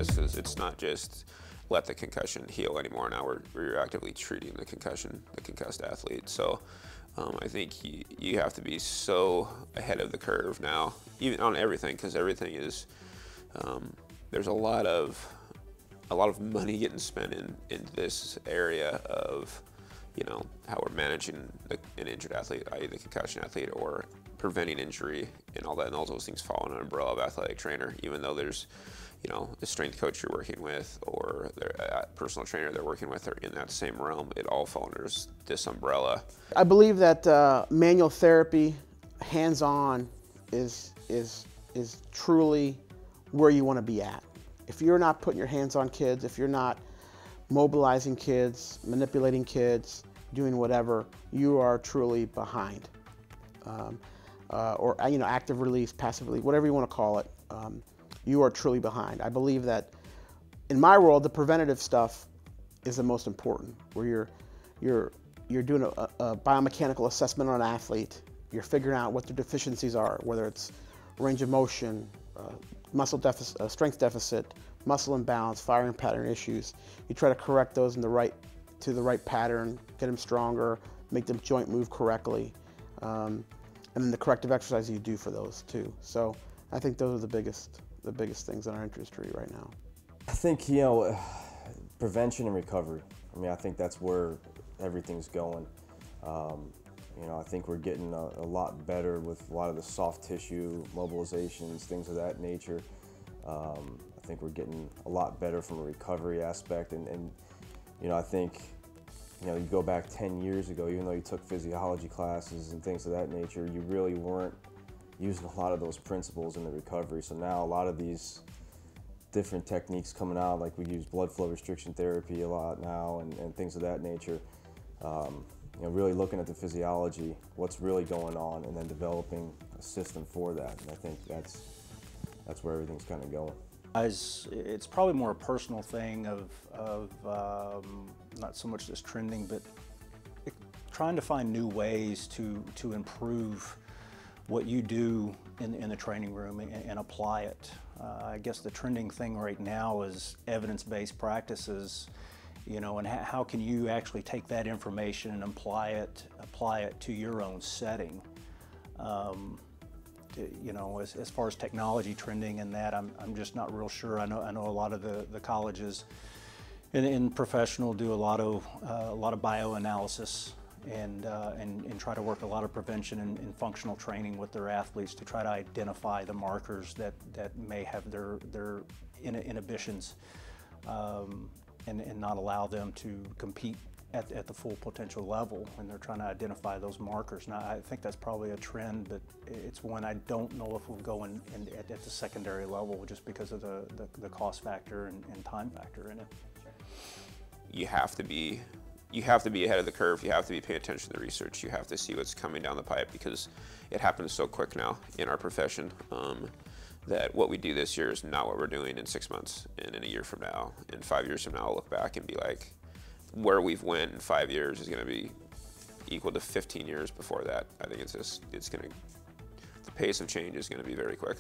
is, because it's not just let the concussion heal anymore. Now we're actively treating the concussed athlete. So I think you have to be so ahead of the curve now, even on everything, because everything is, there's a lot of money getting spent in this area of, you know, how we're managing an injured athlete, i.e. the concussion athlete, or preventing injury and all that, and all those things fall under an umbrella of athletic trainer, even though there's, you know, the strength coach you're working with or the personal trainer they're working with are in that same realm. It all falls under this umbrella. I believe that manual therapy, hands-on, is truly where you want to be at. If you're not putting your hands on kids, if you're not mobilizing kids, manipulating kids, doing whatever, you are truly behind. Or, you know, active release, passive release, whatever you want to call it, you are truly behind. I believe that in my world, the preventative stuff is the most important, where you're doing a biomechanical assessment on an athlete, you're figuring out what their deficiencies are, whether it's range of motion, muscle deficit, strength deficit, muscle imbalance, firing pattern issues. You try to correct those to the right pattern, get them stronger, make them joint move correctly, and then the corrective exercises you do for those too. So I think those are the biggest things in our industry right now. I think, you know, prevention and recovery. I mean, I think that's where everything's going. You know, I think we're getting a lot better with a lot of the soft tissue mobilizations, things of that nature. I think we're getting a lot better from a recovery aspect, and you know, I think, you know, you go back 10 years ago, even though you took physiology classes and things of that nature, you really weren't using a lot of those principles in the recovery. So now a lot of these different techniques coming out, like we use blood flow restriction therapy a lot now, and things of that nature. You know, really looking at the physiology, what's really going on, and then developing a system for that. And I think that's where everything's kind of going. It's probably more a personal thing of not so much this trending, but trying to find new ways to improve what you do in the training room and apply it. I guess the trending thing right now is evidence-based practices, you know, and how can you actually take that information and apply it to your own setting. You know, as far as technology trending and that, I'm just not real sure. I know a lot of the colleges in professional do a lot of bioanalysis and try to work a lot of prevention and functional training with their athletes to try to identify the markers that may have their inhibitions and not allow them to compete at the full potential level, and they're trying to identify those markers. Now, I think that's probably a trend, but it's one I don't know if we'll go in at the secondary level, just because of the cost factor and time factor in it. You have to be ahead of the curve. You have to be paying attention to the research. You have to see what's coming down the pipe, because it happens so quick now in our profession that what we do this year is not what we're doing in 6 months, and in a year from now, and 5 years from now, I'll look back and be like, where we've went in 5 years is going to be equal to 15 years before that. I think the pace of change is going to be very quick.